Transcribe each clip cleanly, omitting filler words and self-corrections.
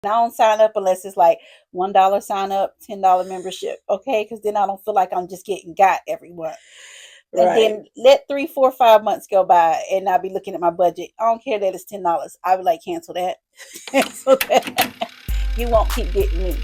I don't sign up unless it's like $1 sign up, $10 membership, okay? Because then I don't feel like I'm just getting got every month. And Right. then let 3, 4, 5 months go by, and I'll be looking at my budget. I don't care that it's $10. I would like cancel that, cancel that. You won't keep getting me.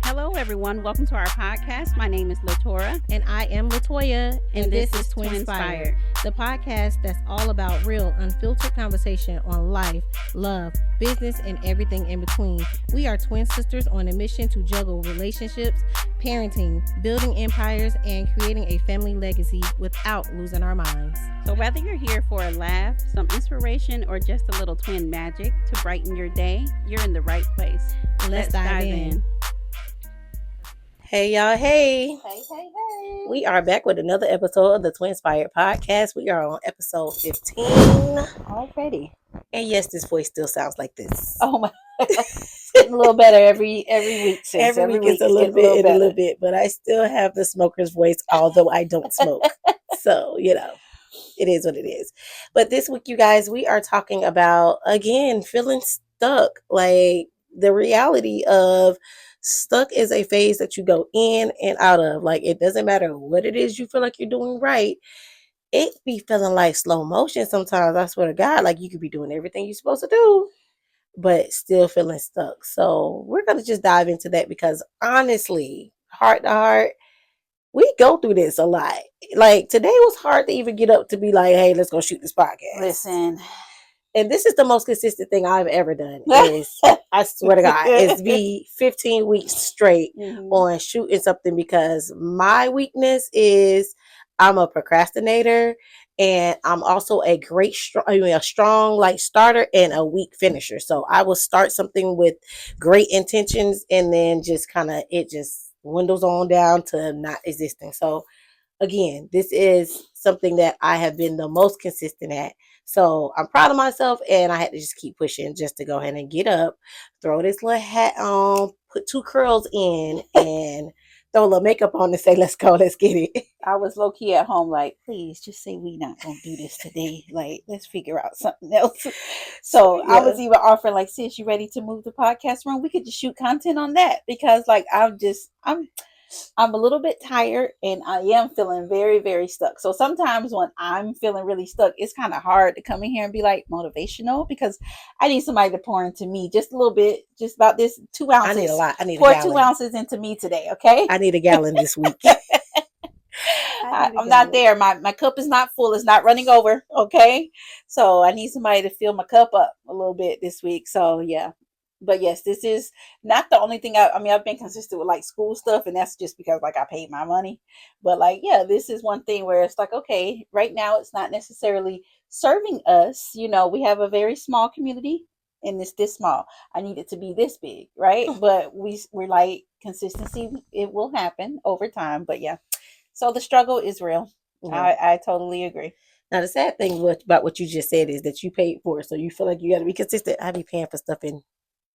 Hello, everyone. Welcome to our podcast. My name is Latora. And I am Latoya, and this is Twin Inspired, the podcast that's all about real, unfiltered conversation on life, love, business, and everything in between. We are twin sisters on a mission to juggle relationships, parenting, building empires, and creating a family legacy without losing our minds. So whether you're here for a laugh, some inspiration, or just a little twin magic to brighten your day, you're in the right place. Let's dive in. Hey, y'all. Hey. Hey. We are back with another episode of the Twin Inspired podcast. We are on episode 15. Already. And yes, this voice still sounds like this. Oh my. It's getting a little better every week. Sis. Every week it's a little bit, but I still have the smoker's voice, although I don't smoke. So, it is what it is. But this week, you guys, we are talking about, again, feeling stuck. Like the reality of stuck is a phase that you go in and out of. Like it doesn't matter what it is you feel like you're doing right. It be feeling like slow motion sometimes. I swear to God, like you could be doing everything you're supposed to do, but still feeling stuck. So we're going to just dive into that because honestly, heart to heart, we go through this a lot. Like today was hard to even get up to be like, hey, let's go shoot this podcast. Listen. And this is the most consistent thing I've ever done. Is I swear to God, it's be 15 weeks straight on shooting something because my weakness is I'm a procrastinator and I'm also a strong like starter and a weak finisher. So I will start something with great intentions and then just it just dwindles on down to not existing. So again, this is something that I have been the most consistent at. So I'm proud of myself and I had to just keep pushing just to go ahead and get up, throw this little hat on, put 2 curls in and throw a little makeup on and say, let's go, let's get it. I was low key at home like, please just say we not going to do this today. Like, let's figure out something else. So yeah. I was even offering like, sis, you ready to move the podcast room? We could just shoot content on that because like, I'm a little bit tired and I am feeling very, very stuck. So sometimes when I'm feeling really stuck, it's kind of hard to come in here and be like motivational because I need somebody to pour into me just a little bit, just about this 2 ounces. I need a lot. I need pour a gallon. 2 ounces into me today. Okay. I need a gallon this week. I'm not there. My cup is not full. It's not running over. Okay. So I need somebody to fill my cup up a little bit this week. So yeah. But yes, this is not the only thing. I've been consistent with like school stuff, and that's just because like I paid my money. But like, yeah, this is one thing where it's like, okay, right now it's not necessarily serving us. We have a very small community, and it's this small. I need it to be this big, right? But we're like consistency. It will happen over time. But yeah, so the struggle is real. Yeah. I totally agree. Now the sad thing about what you just said is that you paid for it, so you feel like you got to be consistent. I be paying for stuff and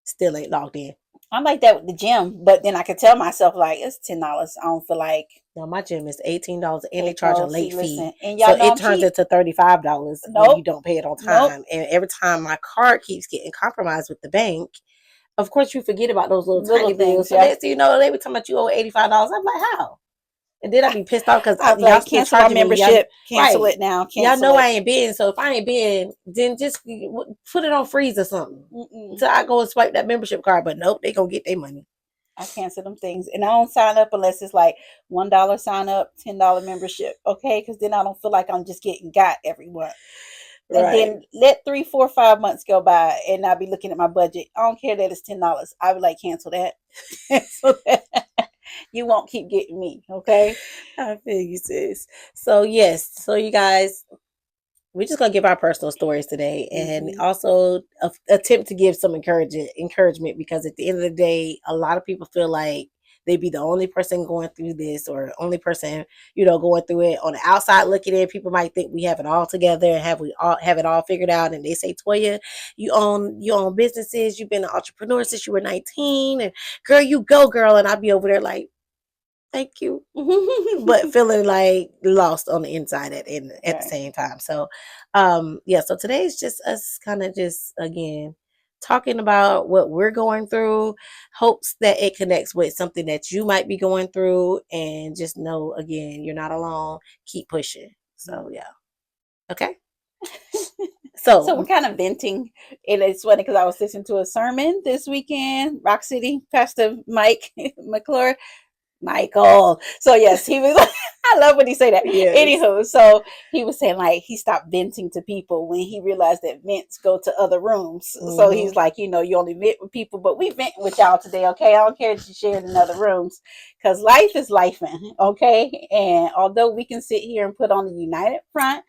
still ain't logged in. I'm like that with the gym, but then I can tell myself like it's $10. I don't feel like. No, my gym is $18 and they charge a late fee, and so it turns into $35 when you don't pay it on time. And every time my card keeps getting compromised with the bank, of course you forget about those little tiny bills. So next thing you know, they be talking about you owe $85. I'm like, how? And then I be pissed off because y'all still cancel my membership. Cancel it now. Y'all know I ain't been. So if I ain't been, then just put it on freeze or something until I go and swipe that membership card. But nope, they gonna get their money. I cancel them things, and I don't sign up unless it's like $1 sign up, $10 membership. Okay, because then I don't feel like I'm just getting got every month. And then let 3, 4, 5 months go by, and I'll be looking at my budget. I don't care that it's $10. I would like cancel that. Cancel that. You won't keep getting me, okay? I feel you, sis. So yes, so you guys, we're just gonna give our personal stories today, and also attempt to give some encouragement because at the end of the day, a lot of people feel like they be the only person going through this, or only person going through it. On the outside looking in, people might think we have it all together and have it all figured out. And they say, Toya, you own businesses, you've been an entrepreneur since you were 19, and girl, you go, girl. And I'd be over there like, thank you, but feeling like lost on the inside at the same time. So so today is just us kind of just again talking about what we're going through, hopes that it connects with something that you might be going through, and just know again, you're not alone. Keep pushing. So yeah. Okay. So we're kind of venting, and it's funny because I was listening to a sermon this weekend, Rock City, Pastor Mike McClure, Michael. So yes, he was. I love when he say that. Yes. Anywho, so he was saying like he stopped venting to people when he realized that vents go to other rooms. So he's like, you only vent with people, but we vent with y'all today, okay? I don't care if you share it in other rooms, because life is lifing, okay? And although we can sit here and put on the united front,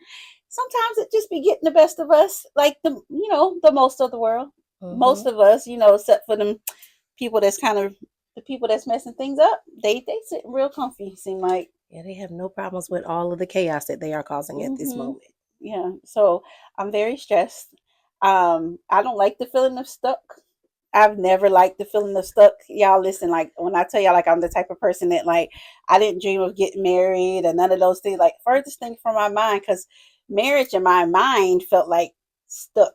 sometimes it just be getting the best of us, like the most of the world, most of us, except for them people that's kind of the people that's messing things up. They sitting real comfy. Seem like they have no problems with all of the chaos that they are causing at this moment. Yeah, so I'm very stressed. I don't like the feeling of stuck. I've never liked the feeling of stuck. Y'all listen, like when I tell y'all, like I'm the type of person that like I didn't dream of getting married and none of those things. Like furthest thing from my mind, because marriage in my mind felt like stuck.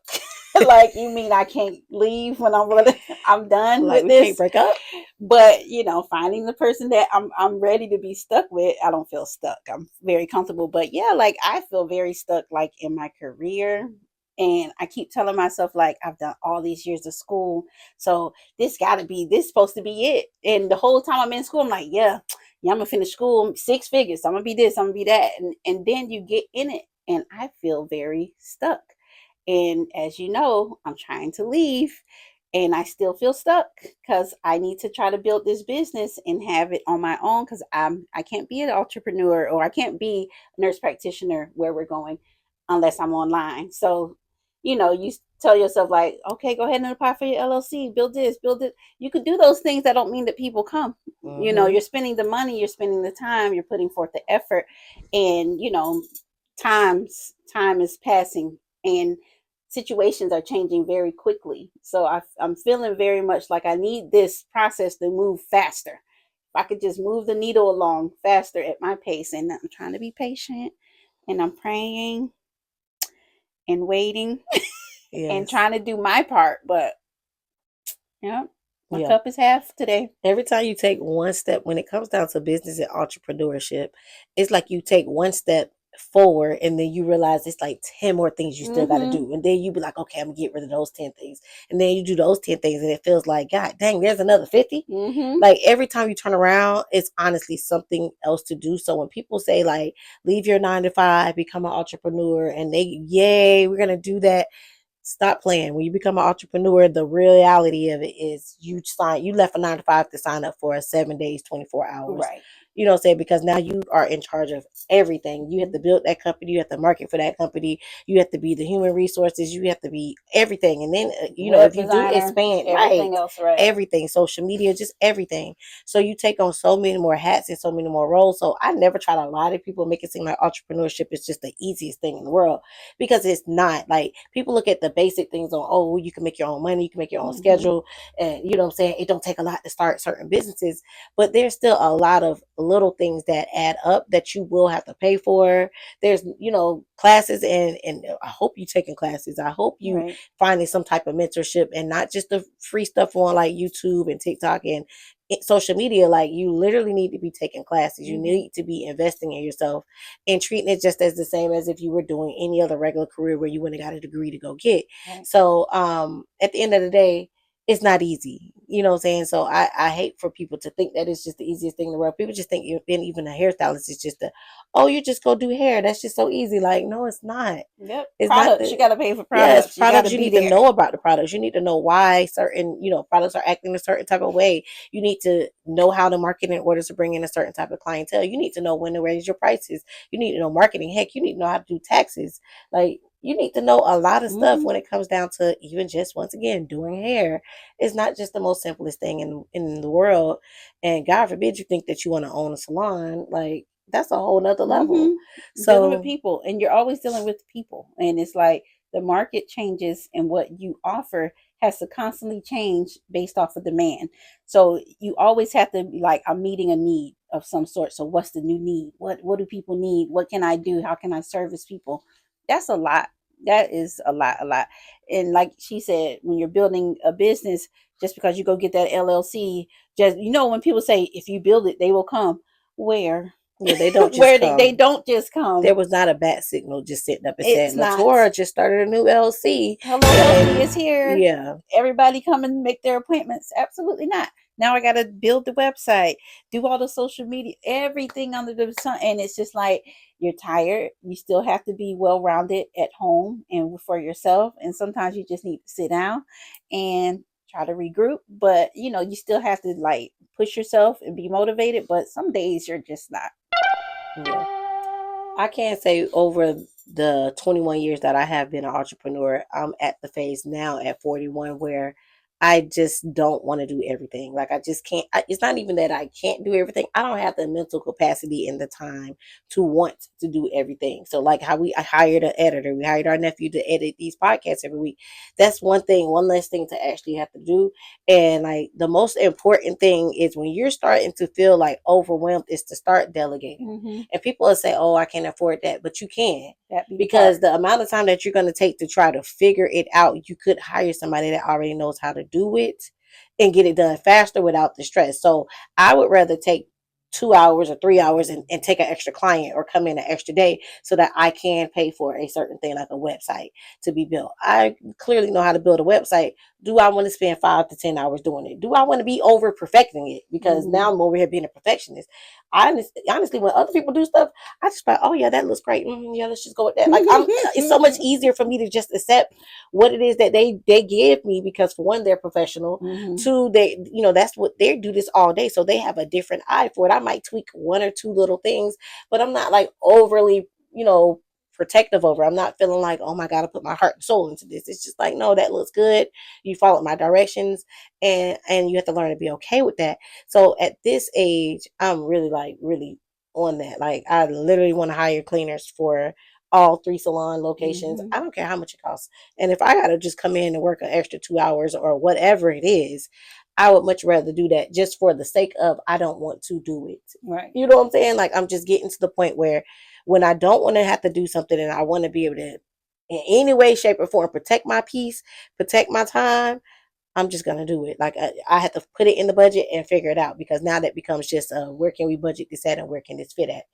Like you mean I can't leave when I'm done like with we this? Can't break up. But finding the person that I'm ready to be stuck with, I don't feel stuck. I'm very comfortable. But yeah, like I feel very stuck, like in my career. And I keep telling myself, like, I've done all these years of school. So this supposed to be it. And the whole time I'm in school, I'm like, yeah, I'm gonna finish school, 6 figures. I'm gonna be this, I'm gonna be that. And then you get in it and I feel very stuck. And as you know, I'm trying to leave and I still feel stuck because I need to try to build this business and have it on my own because I can't be an entrepreneur or I can't be a nurse practitioner where we're going unless I'm online. So, you tell yourself like, okay, go ahead and apply for your LLC, build this, build it. You could do those things that don't mean that people come. You're spending the money, you're spending the time, you're putting forth the effort, and time is passing and situations are changing very quickly. So I'm feeling very much like I need this process to move faster. If I could just move the needle along faster at my pace, and I'm trying to be patient and I'm praying and waiting and trying to do my part. But yeah, my cup is half today. Every time you take one step, when it comes down to business and entrepreneurship, it's like you take one step forward and then you realize it's like 10 more things you still got to do. And then you be like, okay, I'm gonna get rid of those 10 things. And then you do those 10 things and it feels like, God dang, there's another 50. Like every time you turn around, it's honestly something else to do. So when people say like, leave your 9 to 5, become an entrepreneur, and yay, we're gonna do that. Stop playing. When you become an entrepreneur, the reality of it is you left a 9 to 5 to sign up for a 7 days, 24 hours. Right. You know what I'm saying? Because now you are in charge of everything. You have to build that company. You have to market for that company. You have to be the human resources. You have to be everything. And then, if you do expand, everything else, right? Everything, social media, just everything. So you take on so many more hats and so many more roles. So I never try to lie to people, make it seem like entrepreneurship is just the easiest thing in the world, because it's not. Like people look at the basic things on, oh, you can make your own money, you can make your own schedule. And you know what I'm saying? It don't take a lot to start certain businesses, but there's still a lot of little things that add up that you will have to pay for. There's classes, and I hope you taking classes. I hope you finding some type of mentorship and not just the free stuff on like YouTube and TikTok and social media. Like you literally need to be taking classes. You need to be investing in yourself and treating it just as the same as if you were doing any other regular career where you wouldn't have got a degree to go get. So at the end of the day, it's not easy. You know what I'm saying? So I hate for people to think that it's just the easiest thing in the world. People just think being even a hairstylist is just you just go do hair. That's just so easy. Like, no, it's not. Yep. It's products. not You got to pay for products. Yes, products. You need to know about the products. You need to know why certain, products are acting a certain type of way. You need to know how to market in order to bring in a certain type of clientele. You need to know when to raise your prices. You need to know marketing. Heck, you need to know how to do taxes. Like, you need to know a lot of stuff when it comes down to even just, once again, doing hair. It's not just the most simplest thing in the world. And God forbid you think that you want to own a salon. Like, that's a whole nother level. So dealing with people, and you're always dealing with people, and it's like the market changes and what you offer has to constantly change based off of demand. So you always have to be like, I'm meeting a need of some sort. So what's the new need? What do people need? What can I do? How can I service people? That's a lot. That is a lot. And like she said, when you're building a business, just because you go get that LLC, just when people say if you build it, they will come. Where? Yeah, they don't just Where they come. don't just come. There was not a bat signal just sitting up and said, It's not. Latora just started a new LC. Hello, Healthy is And here. yeah, Everybody come and make their appointments. Absolutely not. Now I got to build the website, do all the social media, everything under the sun. And it's just like you're tired. You still have to be well rounded at home and for yourself. And sometimes you just need to sit down and try to regroup. But, you still have to like push yourself and be motivated. But some days you're just not. yeah. I can't say over the 21 years that I have been an entrepreneur, I'm at the phase now at 41 where I just don't want to do everything. Like I just can't. It's not even that I can't do everything. I don't have the mental capacity and the time to want to do everything. So like how I hired an editor, we hired our nephew to edit these podcasts every week. That's one thing, one less thing to actually have to do. And like the most important thing is when you're starting to feel like overwhelmed is to start delegating. Mm-hmm. And people will say, "Oh, I can't afford that," but you can, That be because the amount of time that you're going to take to try to figure it out, you could hire somebody that already knows how to do it and get it done faster without the stress. So I would rather take 2 hours or 3 hours and take an extra client or come in an extra day so that I can pay for a certain thing like a website to be built. I clearly know how to build a website. Do I want to spend 5 to 10 hours doing it? Do I want to be over perfecting it? Because now I'm over here being a perfectionist. Honestly, when other people do stuff, I just like, oh yeah, that looks great. Yeah, let's just go with that. Like it's so much easier for me to just accept what it is that they give me, because for one, they're professional. Mm-hmm. Two, that's what they do this all day, so they have a different eye for it. I might tweak one or two little things, but I'm not like overly, protective over. I'm not feeling like, oh my God, I put my heart and soul into this. It's just like, no, that looks good. You followed my directions, and you have to learn to be okay with that. So at this age, I'm really like really on that. Like I literally want to hire cleaners for all 3 salon locations. Mm-hmm. I don't care how much it costs. And if I gotta just come in and work an extra 2 hours or whatever it is, I would much rather do that just for the sake of I don't want to do it. Right. You know what I'm saying? Like I'm just getting to the point where when I don't want to have to do something and I want to be able to in any way, shape, or form protect my peace, protect my time, I'm just gonna do it. Like I have to put it in the budget and figure it out, because now that becomes just where can we budget this at and where can this fit at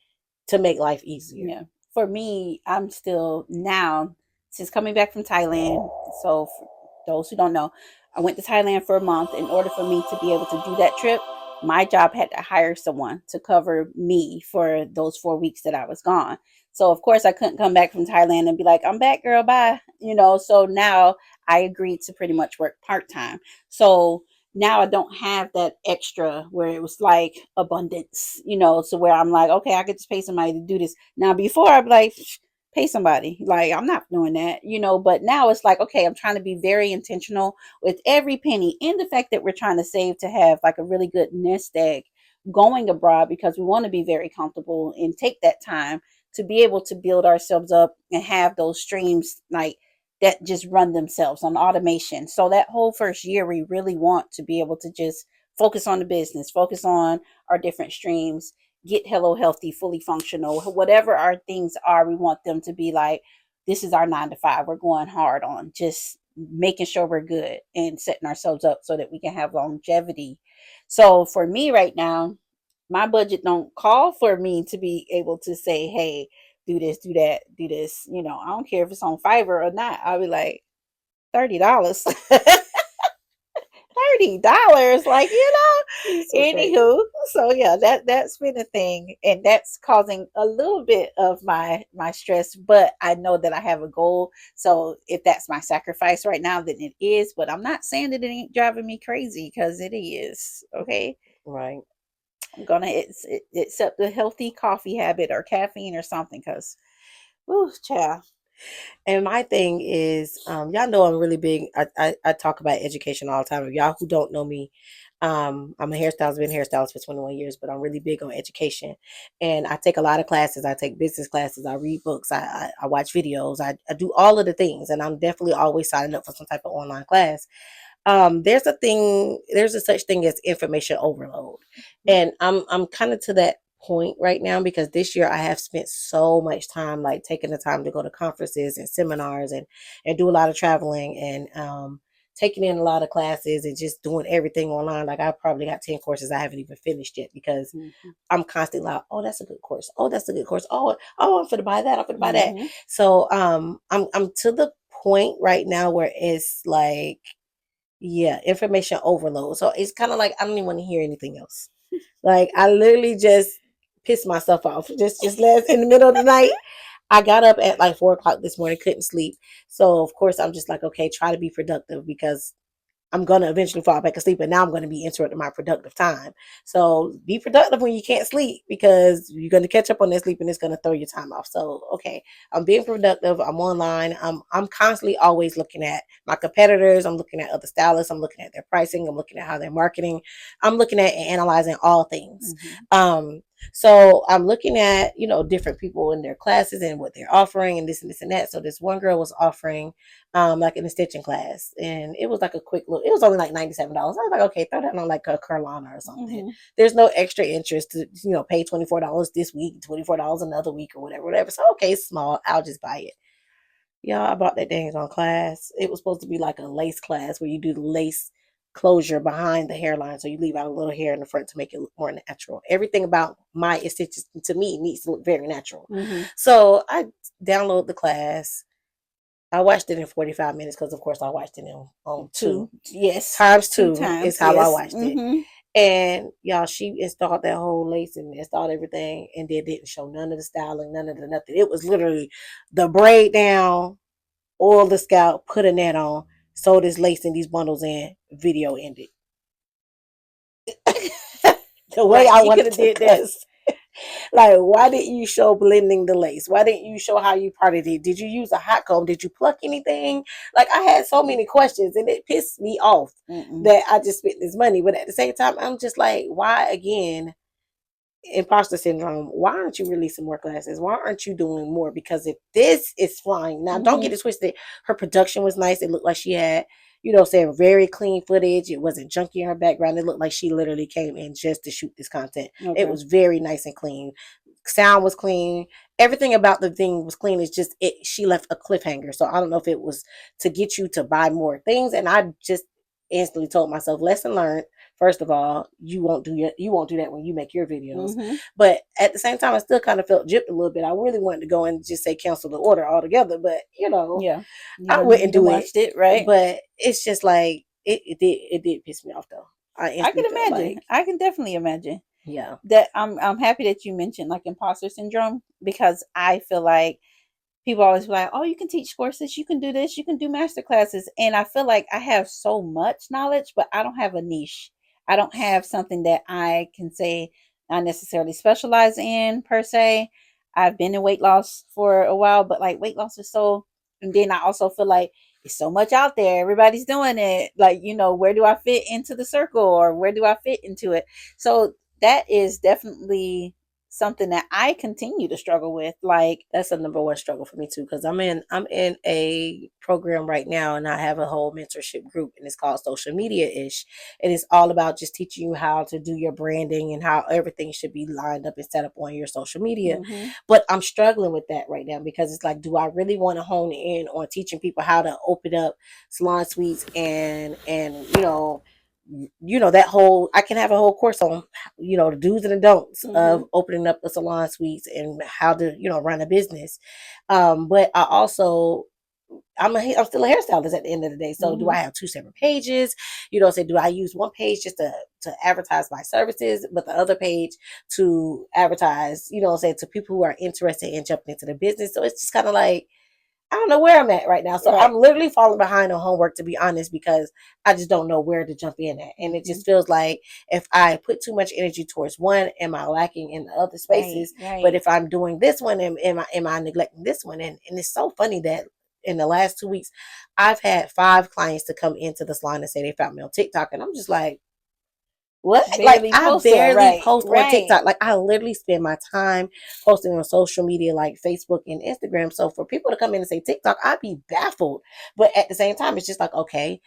to make life easier. Yeah. For me, I'm still now, since coming back from Thailand. So, for those who don't know, I went to Thailand for a month. In order for me to be able to do that trip, my job had to hire someone to cover me for those 4 weeks that I was gone. So, of course, I couldn't come back from Thailand and be like, I'm back, girl, bye. So now I agreed to pretty much work part time. So, now I don't have that extra where it was like abundance, so where I'm like, okay, I could just pay somebody to do this. Now, before I'd be like, pay somebody. Like, I'm not doing that, but now it's like, okay, I'm trying to be very intentional with every penny, and the fact that we're trying to save to have like a really good nest egg going abroad, because we want to be very comfortable and take that time to be able to build ourselves up and have those streams like that just run themselves on automation. So that whole first year, we really want to be able to just focus on the business, focus on our different streams, get Hello Healthy fully functional, whatever our things are. We want them to be like, this is our 9 to 5. We're going hard on just making sure we're good and setting ourselves up so that we can have longevity. So for me right now, my budget don't call for me to be able to say, hey, do this, do that, do this. I don't care if it's on Fiverr or not. I'll be like, $30. $30, like, So anywho. So yeah, that's been a thing, and that's causing a little bit of my stress, but I know that I have a goal. So if that's my sacrifice right now, then it is. But I'm not saying that it ain't driving me crazy, because it is. Okay, right. I'm gonna accept the healthy coffee habit or caffeine or something, because ooh, child. And my thing is, y'all know I'm really big. I talk about education all the time. If y'all who don't know me, I'm a hairstylist, been a hairstylist for 21 years, but I'm really big on education. And I take a lot of classes. I take business classes. I read books. I watch videos. I do all of the things. And I'm definitely always signing up for some type of online class. There's a such thing as information overload. And I'm kind of to that point right now because this year I have spent so much time like taking the time to go to conferences and seminars and do a lot of traveling and taking in a lot of classes and just doing everything online. Like I probably got 10 courses I haven't even finished yet because Mm-hmm. I'm constantly like, oh, that's a good course. Oh, that's a good course. Oh, I'm finna buy that. I'm finna buy that. Mm-hmm. So I'm to the point right now where it's like, yeah, information overload. So it's kind of like I don't even want to hear anything else. Like I literally just pissed myself off. Just last in the middle of the night. I got up at like 4 o'clock this morning, couldn't sleep. So of course I'm just like, okay, try to be productive because I'm going to eventually fall back asleep and now I'm going to be interrupting my productive time. So be productive when you can't sleep because you're going to catch up on that sleep and it's going to throw your time off. So, okay, I'm being productive. I'm online. I'm constantly always looking at my competitors. I'm looking at other stylists. I'm looking at their pricing. I'm looking at how they're marketing. I'm looking at and analyzing all things. Mm-hmm. So I'm looking at, different people in their classes and what they're offering and this and this and that. So this one girl was offering like an extension class. And it was like a quick look. It was only like $97. I was like, okay, throw that on like a Carolina or something. Mm-hmm. There's no extra interest to, pay $24 this week, $24 another week or whatever. So, okay, it's small. I'll just buy it. Y'all, I bought that dang on class. It was supposed to be like a lace class where you do the lace closure behind the hairline. So you leave out a little hair in the front to make it look more natural. Everything about my extensions to me needs to look very natural. Mm-hmm. So I download the class. I watched it in 45 minutes because, of course, I watched it on two. Yes. Times Two two times. is how I Yes. watched it. Mm-hmm. And y'all, she installed that whole lace and installed everything and then didn't show none of the styling, none of the nothing. It was literally the braid down, oil the scalp, put a net on, sew this lace in these bundles in, video ended. The way Right, I she wanted coulda to did cut. that. Like, why didn't you show blending the lace? Why didn't you show how you parted it? Did you use a hot comb? Did you pluck anything? Like, I had so many questions and it pissed me off Mm-mm. that I just spent this money. But at the same time, I'm just like, why again? Imposter syndrome. Why aren't you releasing more classes? Why aren't you doing more? Because if this is flying, now don't get Mm-hmm. it twisted. Her production was nice. It looked like she had, saying very clean footage. It wasn't junky in her background. It looked like she literally came in just to shoot this content. It Okay. was very nice and clean. Sound was clean. Everything about the thing was clean. It's just she left a cliffhanger. So I don't know if it was to get you to buy more things. And I just instantly told myself, lesson learned. First of all, you won't do that when you make your videos. Mm-hmm. But at the same time, I still kind of felt gypped a little bit. I really wanted to go and just say cancel the order altogether, but Yeah. I wouldn't do it. Watched it, right? But it's just like it did piss me off though. I I can instantly felt imagine. like, I can definitely imagine yeah, that. I'm happy that you mentioned like imposter syndrome because I feel like people always be like, "Oh, you can teach courses, you can do this, you can do master classes," and I feel like I have so much knowledge, but I don't have a niche. I don't have something that I can say I necessarily specialize in per se. I've been in weight loss for a while, but like weight loss is so, and then I also feel like it's so much out there. Everybody's doing it. Like, where do I fit into the circle or where do I fit into it? So that is definitely something that I continue to struggle with. Like, that's a number one struggle for me too because I'm in a program right now and I have a whole mentorship group and it's called Social Media Ish, and it's all about just teaching you how to do your branding and how everything should be lined up and set up on your social media. mm-hmm. But I'm struggling with that right now because it's like, do I really want to hone in on teaching people how to open up salon suites and that whole, I can have a whole course on the do's and the don'ts of opening up a salon suites and how to run a business. But I also, I'm still a hairstylist at the end of the day. So do I have two separate pages? Say, do I use one page just to advertise my services, but the other page to advertise, say, to people who are interested in jumping into the business? So it's just kind of like, I don't know where I'm at right now. So Right. I'm literally falling behind on homework, to be honest, because I just don't know where to jump in at. And it just feels like if I put too much energy towards one, am I lacking in the other spaces? Right. But if I'm doing this one, am I neglecting this one? And it's so funny that in the last 2 weeks, I've had 5 clients to come into the salon and say they found me on TikTok. And I'm just like, what? Barely I post there, barely right, post on right. TikTok. Like, I literally spend my time posting on social media like Facebook and Instagram. So for people to come in and say TikTok, I'd be baffled. But at the same time, it's just like, okay,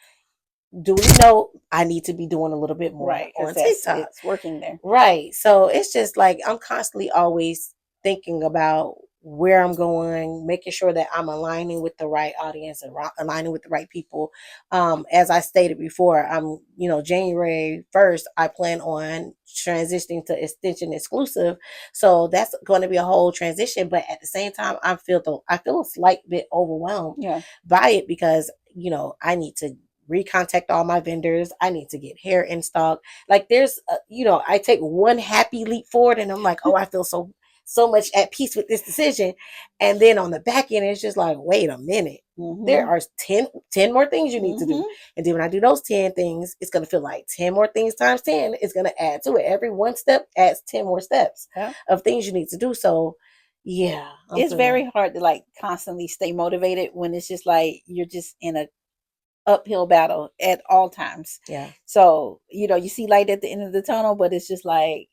duly know I need to be doing a little bit more Right, because on that's TikTok. it's working there. Right. So it's just like I'm constantly always thinking about where I'm going, making sure that I'm aligning with the right audience and aligning with the right people. As I stated before, January 1st, I plan on transitioning to extension exclusive. So that's going to be a whole transition. But at the same time, I feel a slight bit overwhelmed Yeah. by it because, I need to recontact all my vendors. I need to get hair in stock. Like I take one happy leap forward and I'm like, oh, I feel so much at peace with this decision. And then on the back end, it's just like, wait a minute. There Mm-hmm. are 10 more things you need to do. Mm-hmm. And then when I do those 10 things, it's going to feel like 10 more things times 10 is going to add to it. Every one step adds 10 more steps Yeah. of things you need to do. So, yeah, I'm It's feeling, very hard to like constantly stay motivated when it's just like you're just in a uphill battle at all times. yeah, So, you see light at the end of the tunnel, but it's just like,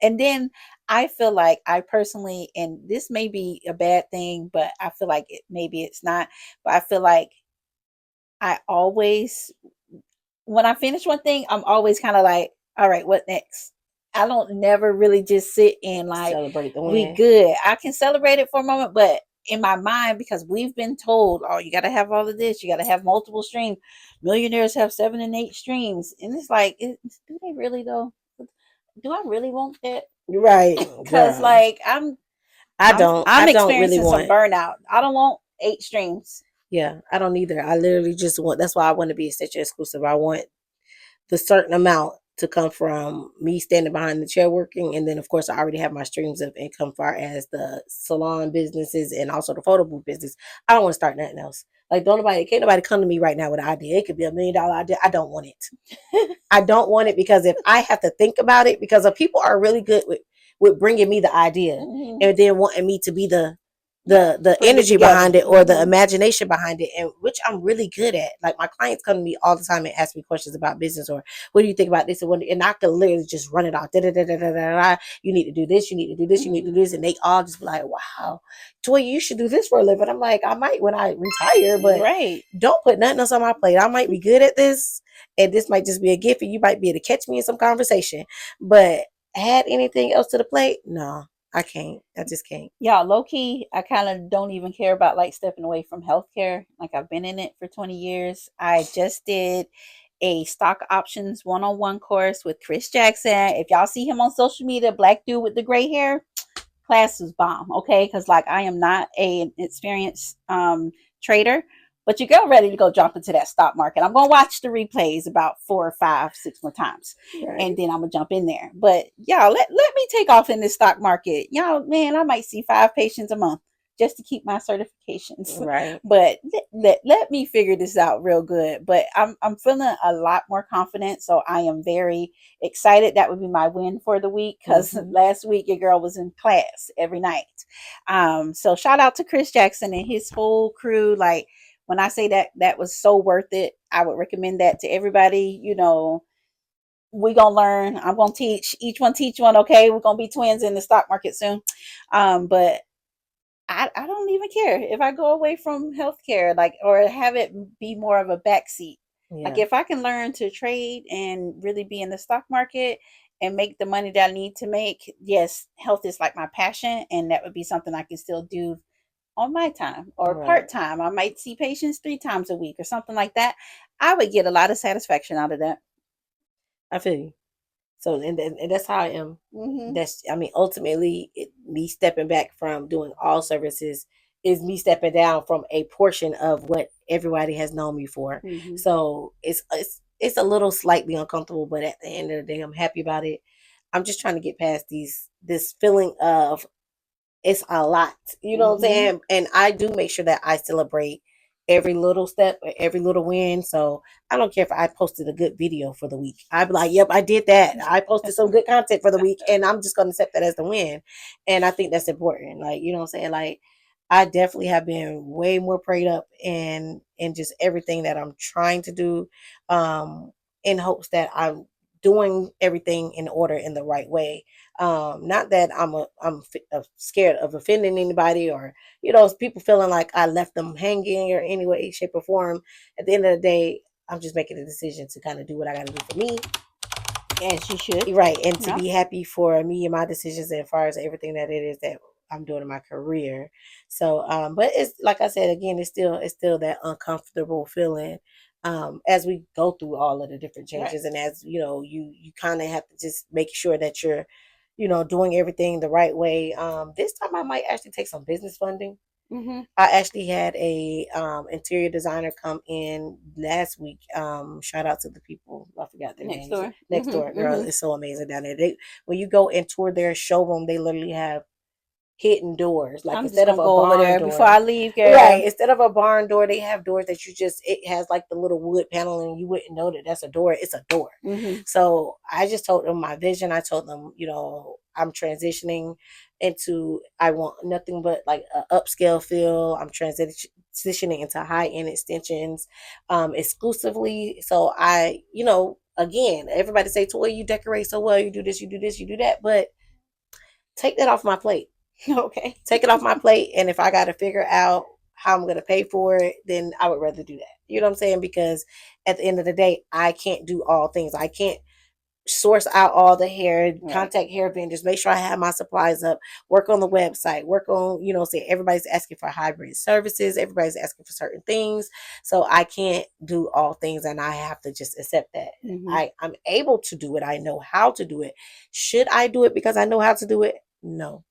and then I feel like I personally, and this may be a bad thing, but I feel like maybe it's not, but I feel like I always, when I finish one thing, I'm always kind of like, all right, what next? I don't never really just sit and like, celebrate the we win. good. I can celebrate it for a moment, but in my mind, because we've been told, oh, you got to have all of this, you got to have multiple streams. Millionaires have 7 and 8 streams, and it's like, do they really though? Do I really want that? Right, Because girl. like I'm I I'm don't really experiencing some want. burnout. I don't want 8 streams. Yeah, I don't either. I literally just want. That's why I want to be a Stitcher exclusive. I want the certain amount to come from me standing behind the chair working, and then of course I already have my streams of income far as the salon businesses and also the photo booth business. I don't want to start nothing else. Like can't nobody come to me right now with an idea. It could be $1 million idea. I don't want it. I don't want it because if I have to think about it, because people are really good with bringing me the idea Mm-hmm. and then wanting me to be the Yeah, the putting it energy together. behind it or the Mm-hmm. imagination behind it, and which I'm really good at. Like my clients come to me all the time and ask me questions about business or what do you think about this and I can literally just run it off. Da, da, da, da, da, da, da. You need to do this, you need to do this, you need to do this, and they all just be like, wow, Toy, you should do this for a living. I'm like, I might when I retire, but Right. don't put nothing else on my plate. I might be good at this, and this might just be a gift, and you might be able to catch me in some conversation. But add anything else to the plate? No, I can't. I just can't. Yeah, low key, I kind of don't even care about like stepping away from healthcare. Like I've been in it for 20 years. I just did a stock options one-on-one course with Chris Jackson. If y'all see him on social media, black dude with the gray hair, class was bomb. Okay, because like I am not an experienced trader, but you go ready to go jump into that stock market. I'm gonna watch the replays about 4 or 5, 6 more times, and Right. then I'm gonna jump in there. But y'all, let me take off in this stock market. Y'all, man, I might see 5 patients a month just to keep my certifications. Right. But let me figure this out real good. But I'm feeling a lot more confident, so I am very excited. That would be my win for the week because last week your girl was in class every night. So shout out to Chris Jackson and his whole crew. Like when I say that was so worth it, I would recommend that to everybody. We gonna learn. I'm gonna teach one. Okay, we're gonna be twins in the stock market soon. But I don't even care if I go away from healthcare, like, or have it be more of a backseat. Like, Yeah. if I can learn to trade and really be in the stock market and make the money that I need to make, yes, health is like my passion, and that would be something I can still do on my time or Right. part time. I might see patients 3 times a week or something like that. I would get a lot of satisfaction out of that. I feel you. So and that's how I am. Mm-hmm. Ultimately, me stepping back from doing all services is me stepping down from a portion of what everybody has known me for. Mm-hmm. So it's a little slightly uncomfortable, but at the end of the day, I'm happy about it. I'm just trying to get past this feeling of it's a lot. You know what I'm Mm-hmm. saying? And I do make sure that I celebrate every little step, every little win. So I don't care if I posted a good video for the week. I'd be like, yep, I did that. I posted some good content for the week, and I'm just gonna accept that as the win. And I think that's important. Like, you know what I'm saying? Like I definitely have been way more prayed up in just everything that I'm trying to do, in hopes that I'm doing everything in order in the right way. Not that scared of offending anybody or people feeling like I left them hanging or any way, shape, or form. At the end of the day, I'm just making a decision to kind of do what I got to do for me. As you should. Right. And to Yeah. be happy for me and my decisions as far as everything that it is that I'm doing in my career. So, but it's like I said, again, it's still that uncomfortable feeling. As we go through all of the different changes, Right. and as you know, you kind of have to just make sure that you're, doing everything the right way. This time I might actually take some business funding. Mm-hmm. I actually had a interior designer come in last week. Shout out to the people. I forgot their Next names. door. Next Mm-hmm. door, girl, Mm-hmm. it's so amazing down there. They when you go and tour their showroom, they literally have hidden doors. Like I'm just instead of gonna a go over barn there before door, I leave, girl. right? Instead of a barn door, they have doors that it has like the little wood panel, and you wouldn't know that that's a door. It's a door. Mm-hmm. So I just told them my vision. I told them, I'm transitioning into, I want nothing but like an upscale feel. I'm transitioning into high end extensions, exclusively. So again, everybody say, Toy, you decorate so well, you do this, you do this, you do that, but take that off my plate. Okay. Take it off my plate. And if I got to figure out how I'm going to pay for it, then I would rather do that. You know what I'm saying? Because at the end of the day, I can't do all things. I can't source out all the hair, Right. contact hair vendors, make sure I have my supplies up, work on the website, work on, say everybody's asking for hybrid services, everybody's asking for certain things. So I can't do all things, and I have to just accept that. Mm-hmm. I'm able to do it. I know how to do it. Should I do it because I know how to do it? No.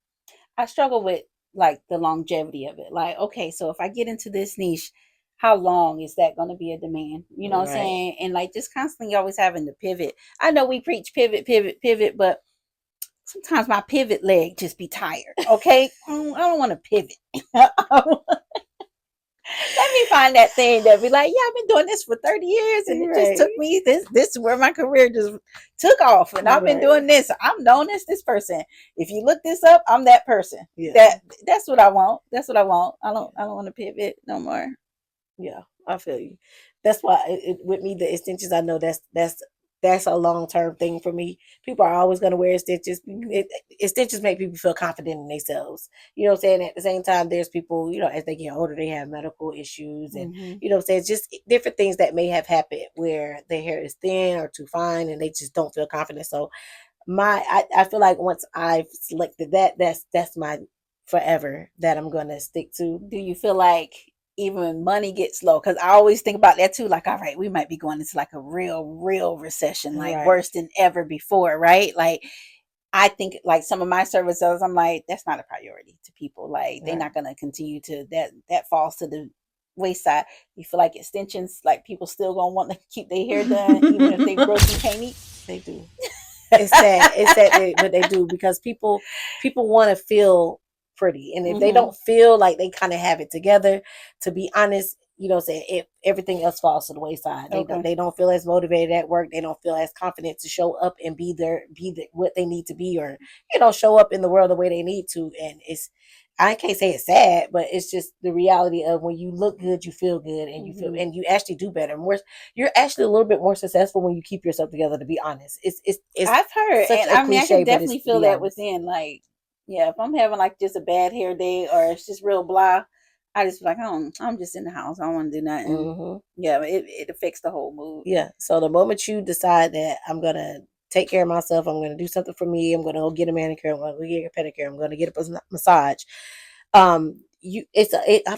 I struggle with like the longevity of it. Like, okay, so if I get into this niche, how long is that going to be a demand? You know what I'm Right. saying? And like just constantly always having to pivot. I know we preach pivot, pivot, pivot, but sometimes my pivot leg just be tired. Okay, I don't want to pivot. Let me find that thing that be like, yeah, I've been doing this for 30 years and it just Right. took me this is where my career just took off, and I've been Right. doing this. I'm known as this person. If you look this up, I'm that person. Yeah. That's what I want. That's what I want. I don't want to pivot no more. Yeah, I feel you. That's why with me the extensions, I know that's a long term thing for me. People are always going to wear extensions. Extensions make people feel confident in themselves. You know what I'm saying? At the same time, there's people, as they get older, they have medical issues, and Mm-hmm. you know what I'm saying, just different things that may have happened where their hair is thin or too fine, and they just don't feel confident. So I feel like once I've selected that, that's my forever that I'm gonna stick to. Do you feel like even when money gets low? Because I always think about that too. Like, all right, we might be going into like a real recession, like Right. worse than ever before, right? Like, I think like some of my services, I'm like, that's not a priority to people. Like, they're Right. not going to continue to that falls to the wayside. You feel like extensions, like people still gonna want to keep their hair done, even if they broke and can't eat. They do. It's sad. It's sad, but they do, because people want to feel pretty, and if they Mm-hmm. don't feel like they kind of have it together, to be honest, saying if everything else falls to the wayside, Okay. they don't feel as motivated at work. They don't feel as confident to show up and what they need to be, or show up in the world the way they need to. And I can't say it's sad, but it's just the reality of when you look good, you feel good, and you feel, Mm-hmm. and you actually do better. More, you're actually a little bit more successful when you keep yourself together. To be honest, it's I've heard, such and a I mean, I cliche, can but definitely it's to feel be that honest. within. Like, yeah, if I'm having like just a bad hair day or it's just real blah, I just be like, I'm just in the house. I don't want to do nothing. Mm-hmm. Yeah, but it affects the whole mood. Yeah. So the moment you decide that I'm gonna take care of myself, I'm gonna do something for me, I'm gonna go get a manicure, I'm gonna go get a pedicure, I'm gonna get a massage. I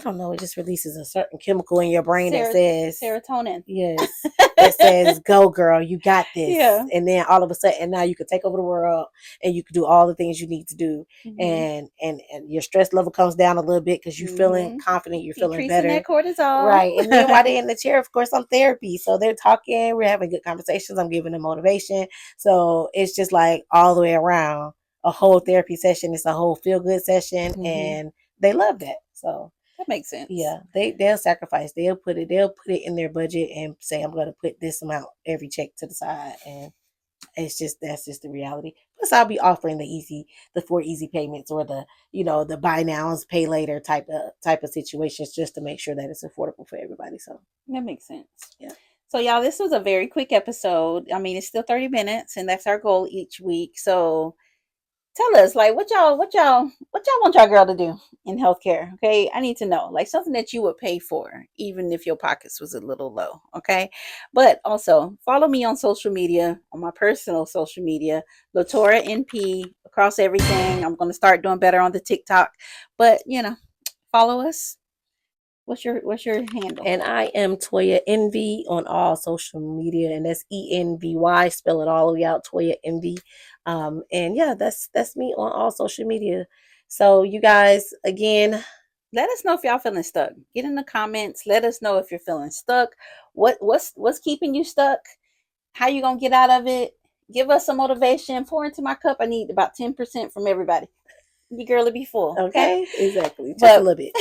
don't know, it just releases a certain chemical in your brain that says serotonin. yes, that says go girl, you got this. Yeah. And then all of a sudden now you can take over the world, and you can do all the things you need to do. Mm-hmm. And your stress level comes down a little bit because you're feeling Mm-hmm. confident, you're feeling Decreasing better. that cortisol. Right. And then while they're in the chair, of course, I'm therapy. So they're talking, we're having good conversations, I'm giving them motivation. So it's just like all the way around a whole therapy session. It's a whole feel good session. Mm-hmm. And they love that. So that makes sense. yeah, they'll sacrifice. They'll put it in their budget and say, I'm gonna put this amount every check to the side. And that's just the reality. Plus I'll be offering the 4 easy payments, or the buy now pay later type of situations, just to make sure that it's affordable for everybody. So that makes sense. Yeah. So y'all, this was a very quick episode. I mean, it's still 30 minutes, and that's our goal each week. So tell us, like, what y'all want your girl to do in healthcare. Okay, I need to know, like, something that you would pay for even if your pockets was a little low. Okay, but also follow me on social media, on my personal social media, Latora NP, across everything. I'm going to start doing better on the TikTok, but follow us. What's your handle? And I am Toya Envy on all social media, and that's ENVY. Spell it all the way out, Toya Envy. And yeah, that's me on all social media. So you guys, again, Let us know if y'all feeling stuck. Get in the comments. Let us know if you're feeling stuck. What's keeping you stuck? How you gonna get out of it? Give us some motivation. Pour into my cup. I need about 10% from everybody. Your girl will be full. okay, exactly, just But a little bit.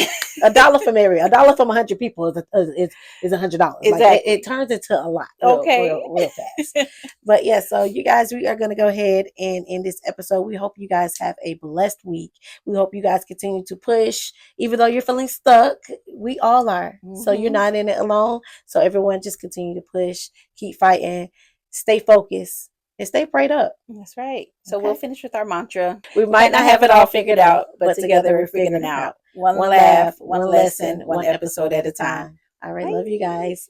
$1 from a dollar from 100 people is $100. Like exactly. it turns into a lot, Okay. real fast. But yeah, so you guys, we are gonna go ahead and end this episode. We hope you guys have a blessed week. We hope you guys continue to push, even though you're feeling stuck. We all are, so you're not in it alone. So everyone, just continue to push, keep fighting, stay focused, and stay prayed up. That's right. So Okay. we'll finish with our mantra. We might not have it all figured out, but together we're figuring it out. One One laugh, laugh, one one lesson, lesson, one one episode episode at at a a time. time. All right, Bye. love you guys.